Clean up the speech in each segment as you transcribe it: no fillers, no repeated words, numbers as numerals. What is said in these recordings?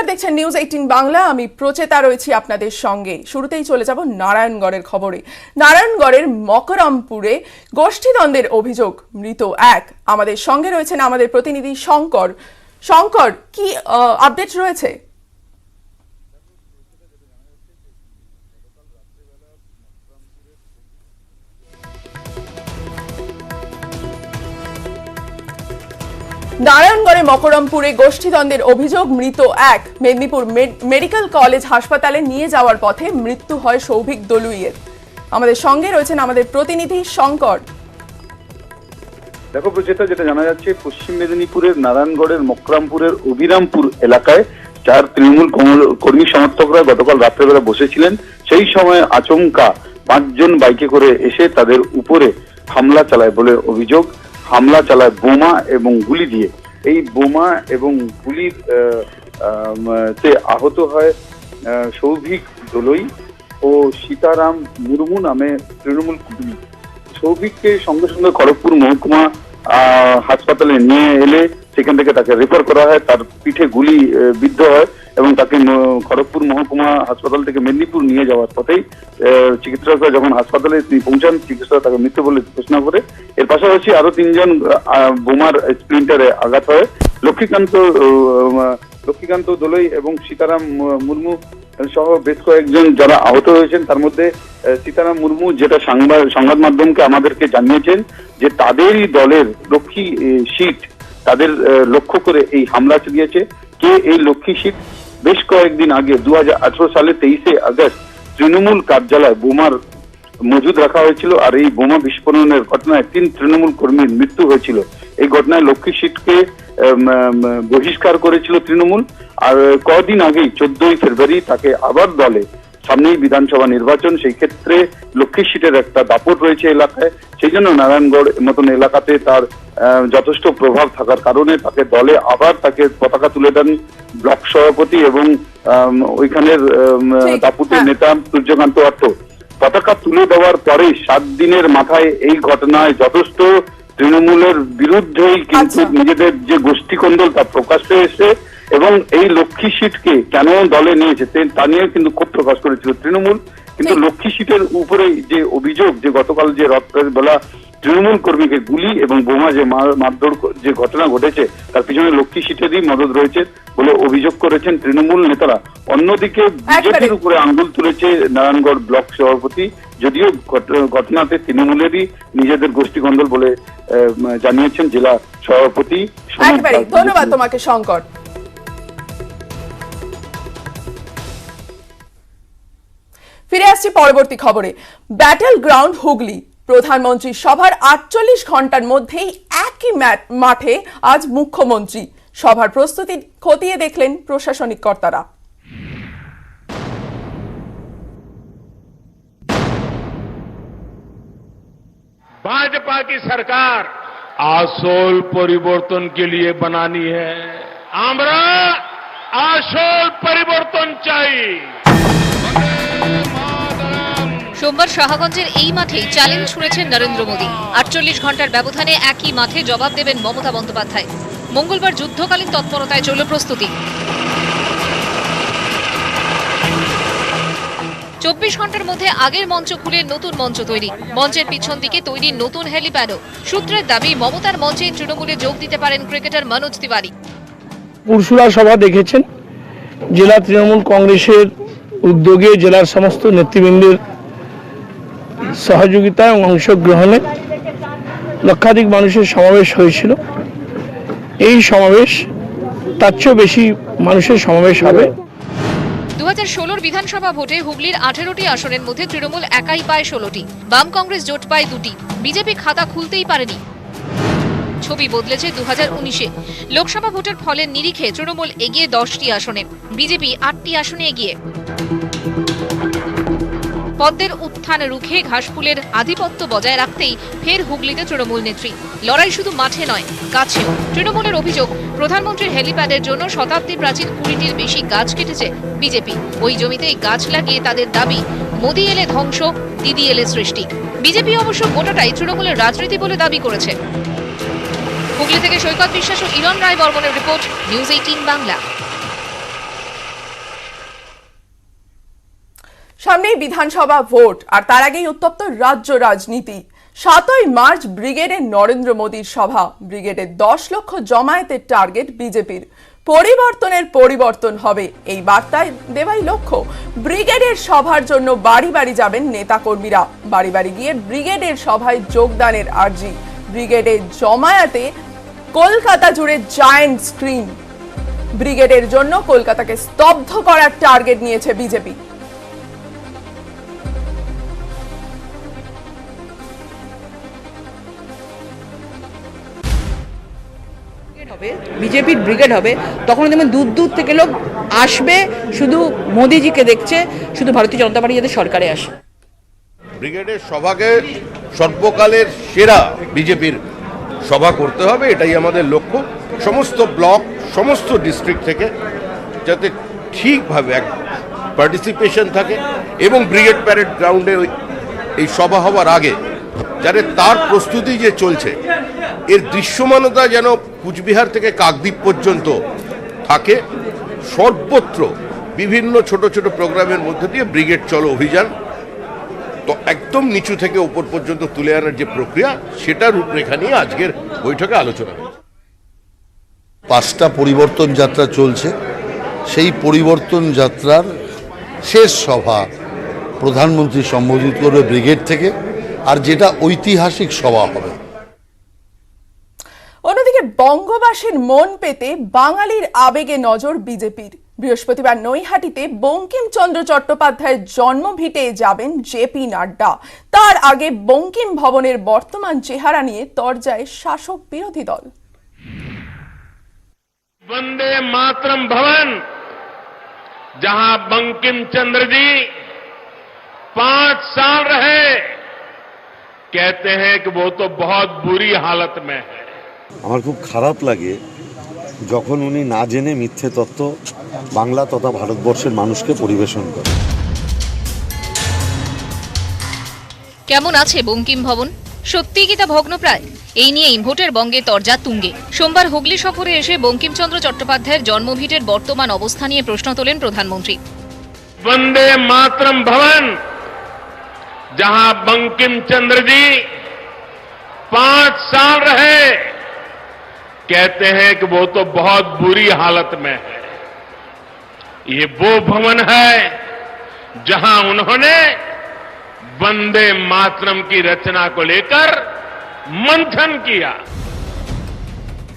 নমস্কার, দেখছেন নিউজ 18 বাংলা। আমি প্রচেতা রয়েছি আপনাদের সঙ্গে। শুরুতেই চলে যাব নারায়ণগড়ের খবরে। নারায়ণগড়ের মকরমপুরে গোষ্ঠীদ্বন্দ্বের অভিযোগ, মৃত এক। আমাদের সঙ্গে রয়েছেন আমাদের প্রতিনিধি শঙ্কর। শঙ্কর, কি আপডেট রয়েছে? নারায়ণগড়ে মকরমপুরে গোষ্ঠীদ্বন্দ্বের অভিযোগ, মৃত এক। মেদিনীপুর মেডিকেল কলেজ হাসপাতালে নিয়ে যাওয়ার পথে মৃত্যু হয় সৌভিক দলুইয়ের। আমাদের সঙ্গে রয়েছেন আমাদের প্রতিনিধি শঙ্কর। দেখো প্রচেতা, যেটা জানা যাচ্ছে, পশ্চিম মেদিনীপুরের নারায়ণগড়ের মকরমপুরের অভিরামপুর এলাকায় 4 তৃণমূল কর্মী সমর্থকরা গতকাল রাত্রেবেলা বসেছিলেন। সেই সময় আচমকা 5 জন বাইকে করে এসে তাদের উপরে হামলা চালায় বলে অভিযোগ। হামলা চালায় বোমা এবং গুলি দিয়ে। এই বোমা এবং গুলির তে আহত হয় সৌভিক দলুই ও সীতারাম মুর্মু নামে তৃণমূল কর্মী। সৌভিককে সঙ্গে সঙ্গে খড়গপুর মহকুমা হাসপাতালে নিয়ে এলে সেখান থেকে তাকে রেফার করা হয়। তার পিঠে গুলি বিদ্ধ হয় এবং তাকে খড়গপুর মহকুমা হাসপাতাল থেকে মেদিনীপুর নিয়ে যাওয়ার পথেই চিকিৎসকরা যখন হাসপাতালে তিনি পৌঁছান, চিকিৎসকরা তাকে মৃত বলে ঘোষণা করে। এর পাশাপাশি আরো 3 জন বোমার স্প্লিন্টারে আঘাত হয়। লক্ষ্মীকান্ত দলুই এবং সীতারাম মুর্মু সহ বেশ কয়েকজন যারা আহত হয়েছেন। তার মধ্যে সীতারাম মুর্মু যেটা সংবাদ মাধ্যমকে আমাদেরকে জানিয়েছেন যে তাদেরই দলের লক্ষ্মী সিট তাদের লক্ষ্য করে এই হামলা চালিয়েছে। কে এই লক্ষ্মী সিট? বেশ কয়েকদিন আগে 2018 সালে 23শে আগস্ট তৃণমূল কার্যালয় বোমার মজুদ রাখা হয়েছিল, আর এই বোমা বিস্ফোরণের ঘটনায় 3 তৃণমূল কর্মীর মৃত্যু হয়েছিল। এই ঘটনায় লক্ষ্মী সিটকে বহিষ্কার করেছিল তৃণমূল। আর কদিন আগেই 14ই ফেব্রুয়ারি তাকে আবার দলে, সামনেই বিধানসভা নির্বাচন, সেই ক্ষেত্রে লক্ষ্মী সিটের একটা দাপট রয়েছে এলাকায়। সেই জন্য নারায়ণগড় মতন এলাকাতে তার যথেষ্ট প্রভাব থাকার কারণে তাকে দলে আবার তাকে পতাকা তুলে দেন ব্লক সভাপতি এবং ওইখানের দাপুটের নেতা সূর্যকান্ত আট্ট। পতাকা তুলে দেওয়ার পরে 7 দিনের মাথায় এই ঘটনায় যথেষ্ট তৃণমূলের বিরুদ্ধেই কিন্তু নিজেদের যে গোষ্ঠী কোন্দল তা প্রকাশ্যে এসে এবং এই লক্ষ্মী সিটকে কেন দলে নিয়েছে তা নিয়ে কিন্তু ক্ষোভ প্রকাশ করেছিল তৃণমূল। কিন্তু লক্ষ্মী সিটের উপরে যে অভিযোগ, যে গতকাল যে রাতের বেলা তৃণমূল কর্মীকে গুলি এবং বোমা যে মারধর যে ঘটনা ঘটেছে, তার পিছনে লক্ষ্মী সিটেরই মদত রয়েছে বলে অভিযোগ করেছেন তৃণমূল নেতারা। অন্যদিকে বিজেপির উপরে আঙুল তুলেছে নারায়ণগড় ব্লক সভাপতি, যদিও ঘটনাতে তৃণমূলেরই নিজেদের গোষ্ঠী কন্দল বলে জানিয়েছেন জেলা সভাপতি। ধন্যবাদ তোমাকে শঙ্কর। ফিরে আসছি পরবর্তী খবরে। Battle ground Hooghly. প্রধানমন্ত্রী সভার 48 ঘন্টার মধ্যেই একই মাঠে আজ মুখ্যমন্ত্রী। সভার প্রস্তুতি খতিয়ে দেখলেন প্রশাসনিক কর্তারা। भाजपा की सरकार आसोल परिवर्तन के लिए बनानी है। আমরা আসল পরিবর্তন চাই। সোমবার শাহগঞ্জের এই মাঠেই চ্যালেঞ্জ ছুড়েছেন নরেন্দ্র মোদী। 48 ঘন্টার ব্যবধানে একই মাঠে জবাব দেবেন মমতা বন্দ্যোপাধ্যায়। মঙ্গলবার যুদ্ধকালীন তৎপরতায় চলল প্রস্তুতি। 24 ঘন্টার মধ্যে আগের মঞ্চ খুলে নতুন মঞ্চ তৈরি। মঞ্চের পিছন দিকে তৈরি নতুন হেলিপ্যাডও। সূত্রের দাবি, মমতার মঞ্চে তৃণমূলে যোগ দিতে পারেন ক্রিকেটার মনোজ তিওয়ারি। পুরসুরা সভা দেখেছেন, জেলা তৃণমূল কংগ্রেসের উদ্যোগে জেলার সমস্ত নেতৃবৃন্দের সহযোগিতায় এবং অংশগ্রহণে লক্ষাধিক মানুষের সমাবেশ হয়েছিল। এই সমাবেশ তার চেয়েও বেশি মানুষের সমাবেশ হবে। 2016 বিধানসভা ভোটে হুগলির 18টি আসনের মধ্যে তৃণমূল একাই পায় 16টি, বাম কংগ্রেস জোট পায় 2টি। বিজেপি খাতা খুলতেই পারেনি। ছবি বদলেছে 2019-এ। লোকসভা ভোটের ফলের নিরিখে তৃণমূল এগিয়ে 10টি আসনে, বিজেপি 8টি আসনে এগিয়ে। পদ্মের উত্থান রুখে ঘাসফুলের আধিপত্য বজায় রাখতেই ফের হুগলিতে তৃণমূল নেত্রী। লড়াই শুধু মাঠে নয়, কাছেও। তৃণমূলের অভিযোগ, প্রধানমন্ত্রীর হেলিপ্যাডের জন্য শতাব্দী প্রাচীন 20টির বেশি গাছ কেটেছে বিজেপি। ওই জমিতেই গাছ লাগিয়ে তাদের দাবি, মোদী এলে ধ্বংস, দিদি এলে সৃষ্টি। বিজেপি অবশ্য গোটাটাই তৃণমূলের রাজনীতি বলে দাবি করেছে। হুগলি থেকে সৈকত বিশ্বাস ও ইরণ রায় বর্মনের রিপোর্ট, নিউজ 18 বাংলা। সামনেই বিধানসভা ভোট, আর তার আগেই উত্তপ্ত রাজ্য রাজনীতি। 7ই মার্চ ব্রিগেডে নরেন্দ্র মোদীর সভা। ব্রিগেডে 10 লক্ষ জমায়েতের টার্গেট বিজেপির। পরিবর্তনের পরিবর্তন হবে, এই বার্তায় দেওয়াই লক্ষ্য। ব্রিগেডের সভার জন্য বাড়ি বাড়ি যাবেন নেতাকর্মীরা। বাড়ি বাড়ি গিয়ে ব্রিগেডের সভায় যোগদানের আর্জি। ব্রিগেডের জমায়েতে কলকাতা জুড়ে জায়ান্ট স্ক্রিন। ব্রিগেডের জন্য কলকাতাকে স্তব্ধ করার টার্গেট নিয়েছে বিজেপি। বিজেপির ব্রিগেড হবে, তখন দেখবেন দূর দূর থেকে লোক আসবে, শুধু মোদিজিকে দেখছে, শুধু ভারতীয় জনতা পার্টি যাতে সরকারে আসে। ব্রিগেডের সভাকে সর্বকালের সেরা বিজেপির সভা করতে হবে, এটাই আমাদের লক্ষ্য। সমস্ত ব্লক, সমস্ত ডিস্ট্রিক্ট থেকে যাতে ঠিকভাবে এক পার্টিসিপেশন থাকে এবং ব্রিগেড প্যারেড গ্রাউন্ডে এই সভা হওয়ার আগে যাতে তার প্রস্তুতি যে চলছে, এর দৃশ্যমানতা যেন কুচবিহার থেকে কাকদ্বীপ পর্যন্ত থাকে। সর্বত্র বিভিন্ন ছোট ছোট প্রোগ্রামের মধ্যে দিয়ে ব্রিগেড চলো অভিযান তো একদম নিচু থেকে উপর পর্যন্ত তুলে আনার যে প্রক্রিয়া, সেটা রূপরেখা নিয়ে আজকের বৈঠকে আলোচনা হয়েছে। 5টা পরিবর্তন যাত্রা চলছে, সেই পরিবর্তন যাত্রার শেষ সভা প্রধানমন্ত্রী সম্বোধিত করবে ব্রিগেড থেকে, আর যেটা ঐতিহাসিক সভা হবে। অন্যদিকে বঙ্গবাসীর মন পেতে বাঙালির আবেগে নজর বিজেপির। বৃহস্পতিবার নৈহাটিতে বঙ্কিমচন্দ্র চট্টোপাধ্যায়ের জন্মভিটে যাবেন জেপি নাড্ডা। তার আগে বঙ্কিম ভবনের বর্তমান চেহারা নিয়ে তরজায় শাসক বিরোধী দল। वंदे मातरम भवन, जहां बंकिम चंद्र जी 5 साल रहे, कहते हैं कि वो तो बहुत बुरी हालत में है। আমার খুব খারাপ লাগে যখন উনি না জেনে মিথ্যে তত্ত্ব বাংলা তথা ভারতবর্ষের মানুষকে পরিবেশন করে। কেমন আছে বঙ্কিম ভবন? সত্যি কি তা ভগ্নপ্রায়? এই নিয়েই ভোটের বঙ্গে তরজা তুঙ্গে। সোমবার হুগলি সফরে এসে বঙ্কিমচন্দ্র চট্টোপাধ্যায়ের জন্মভিটের বর্তমান অবস্থা নিয়ে প্রশ্ন তোলেন প্রধানমন্ত্রী। वंदे मातरम भवन, जहां बंकिम चंद्र जी 5 साल रहे, कहते हैं कि वो तो बहुत बुरी हालत में है। ये वो भवन है जहां उन्होंने वंदे मातरम की रचना को लेकर मंथन किया।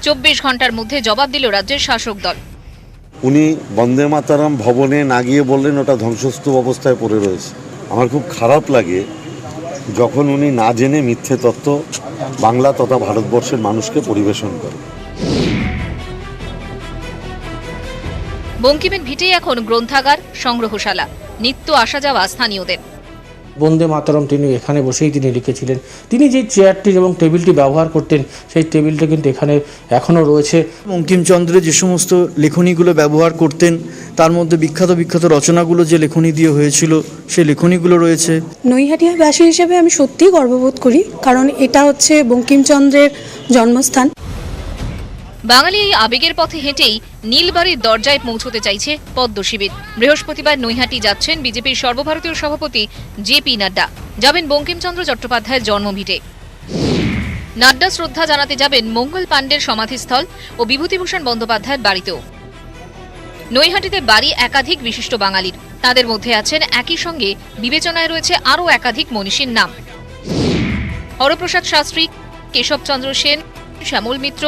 24 ঘন্টার মধ্যে জবাব দিল রাজ্যের শাসক দল। উনি বন্দে মাতারাম ভবনে না গিয়ে বললেন ওটা ধ্বংসস্তূপ অবস্থায় পড়ে রয়েছে। আমার খুব খারাপ লাগে যখন উনি না জেনে মিথ্যে তত্ত্ব বাংলা তথা ভারতবর্ষের মানুষকে পরিবেশন করে। বঙ্কিমের ভিটেই এখন গ্রন্থাগার, সংগ্রহশালা, নিত্য আসা যাওয়া স্থানীয়দের। বন্দে মাতরম তিনি এখানে বসেই তিনি লিখেছিলেন। তিনি যে চেয়ারটি এবং টেবিলটি ব্যবহার করতেন, সেই টেবিলটা কিন্তু এখানে এখনও রয়েছে। বঙ্কিমচন্দ্র যে সমস্ত লেখনীগুলো ব্যবহার করতেন, তার মধ্যে বিখ্যাত বিখ্যাত রচনাগুলো যে লেখনী দিয়ে হয়েছিল, সেই লেখনীগুলো রয়েছে। নৈহাটিবাসী হিসেবে আমি সত্যিই গর্ববোধ করি, কারণ এটা হচ্ছে বঙ্কিমচন্দ্রের জন্মস্থান। বাঙালি এই আবেগের পথে হেঁটেই নীলবাড়ির দরজায় পৌঁছতে চাইছে পদ্ম শিবির। বৃহস্পতিবার নৈহাটি যাচ্ছেন বিজেপির সর্বভারতীয় সভাপতি জেপি নাড্ডা। যাবেন বঙ্কিমচন্দ্র চট্টোপাধ্যায়ের জন্মভিটে। নাড্ডা শ্রদ্ধা জানাতে যাবেন মঙ্গল পাণ্ডের সমাধিস্থল ও বিভূতিভূষণ বন্দ্যোপাধ্যায়ের বাড়িতেও। নৈহাটিতে বাড়ি একাধিক বিশিষ্ট বাঙালির, তাদের মধ্যে আছেন একই সঙ্গে বিবেচনায় রয়েছে আরও একাধিক মনীষীর নাম। হরপ্রসাদ শাস্ত্রী, কেশবচন্দ্র সেন, শ্যামল মিত্র,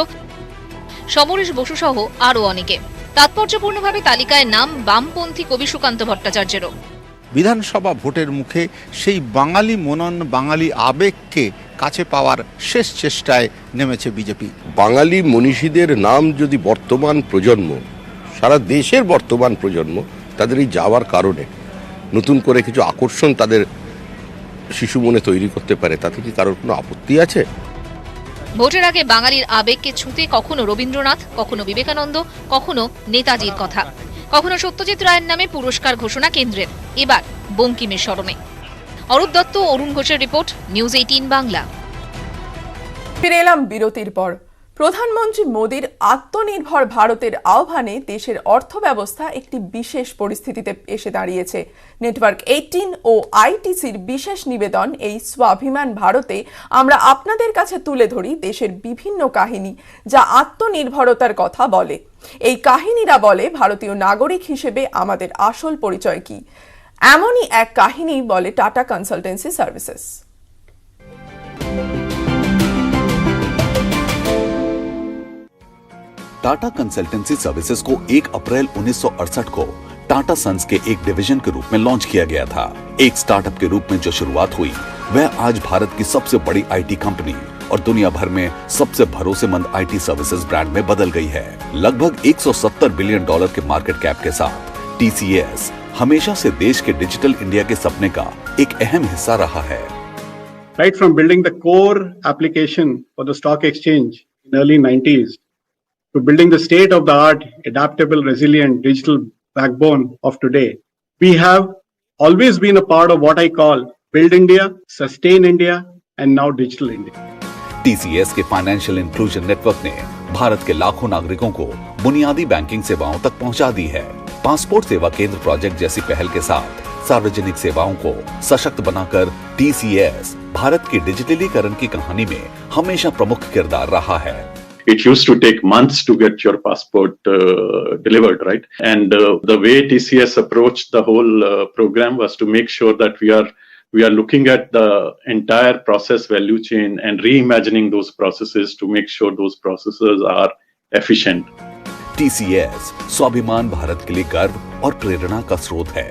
সমরেশ বসু সহ আরও অনেকে। তাৎপর্যপূর্ণভাবে তালিকায় নাম বামপন্থী কবি সুকান্ত ভট্টাচার্যেরও। বিধানসভা ভোটের মুখে সেই বাঙালি মনন, বাঙালি আবেগকে কাছে পাওয়ার শেষ চেষ্টায় নেমেছে বিজেপি। বাঙালি মনীষীদের নাম যদি বর্তমান প্রজন্ম, সারা দেশের বর্তমান প্রজন্ম তাদের এই যাওয়ার কারণে নতুন করে কিছু আকর্ষণ তাদের শিশু মনে তৈরি করতে পারে, তাতে কি কারোর কোনো আপত্তি আছে? ভোটের আগে বাঙালির আবেগকে ছুঁতে কখনো রবীন্দ্রনাথ, কখনো বিবেকানন্দ, কখনো নেতাজির কথা, কখনো সত্যজিৎ রায়ের নামে পুরস্কার ঘোষণা কেন্দ্রের। এবার বঙ্কিমের স্মরণে। অরূপ দত্ত, অরুণ ঘোষের রিপোর্ট, নিউজ 18 বাংলা। ফিরে এলাম বিরতির পর। প্রধানমন্ত্রী মোদীর আত্মনির্ভর ভারতের আহ্বানে দেশের অর্থব্যবস্থা একটি বিশেষ পরিস্থিতিতে এসে দাঁড়িয়েছে। নেটওয়ার্ক 18 ও আইটিসির বিশেষ নিবেদন এই স্বাভিমান ভারতে আমরা আপনাদের কাছে তুলে ধরি দেশের বিভিন্ন কাহিনী যা আত্মনির্ভরতার কথা বলে। এই কাহিনীরা বলে ভারতীয় নাগরিক হিসেবে আমাদের আসল পরিচয় কি। এমনই এক কাহিনী বলে tata consultancy services. Tata consultancy services को 1 अप्रैल 1968 को टाटा सन्स के एक डिवीजन के रूप में लॉन्च किया गया था। एक स्टार्टअप के रूप में जो शुरुआत हुई वह आज भारत की सबसे बड़ी आईटी कंपनी और दुनिया भर में सबसे भरोसेमंद आईटी सर्विसेज ब्रांड में बदल गई है। लगभग $170 बिलियन के मार्केट कैप के साथ टीसीएस हमेशा से देश के डिजिटल इंडिया के सपने का एक अहम हिस्सा रहा है। Right from building the core application for the stock exchange in early 90s to building the state-of-the-art, adaptable, resilient digital backbone of today, we have always been a part of what I call Build India, Sustain India, and now Digital India. TCS के financial inclusion network ने भारत के लाखों नागरिकों को बुनियादी banking सेवाओं तक पहुंचा दी है। पासपोर्ट सेवा केंद्र प्रोजेक्ट जैसी पहल के साथ सार्वजनिक सेवाओं को सशक्त बनाकर टीसीएस भारत की डिजिटलीकरण की कहानी में हमेशा प्रमुख किरदार रहा है। It used to take months to get your passport delivered, right? And the way TCS approached the whole program was to make sure that we are looking at the entire process value chain and reimagining those processes to make sure those processes are efficient. TCS स्वाभिमान भारत के लिए गर्व और प्रेरणा का स्रोत है।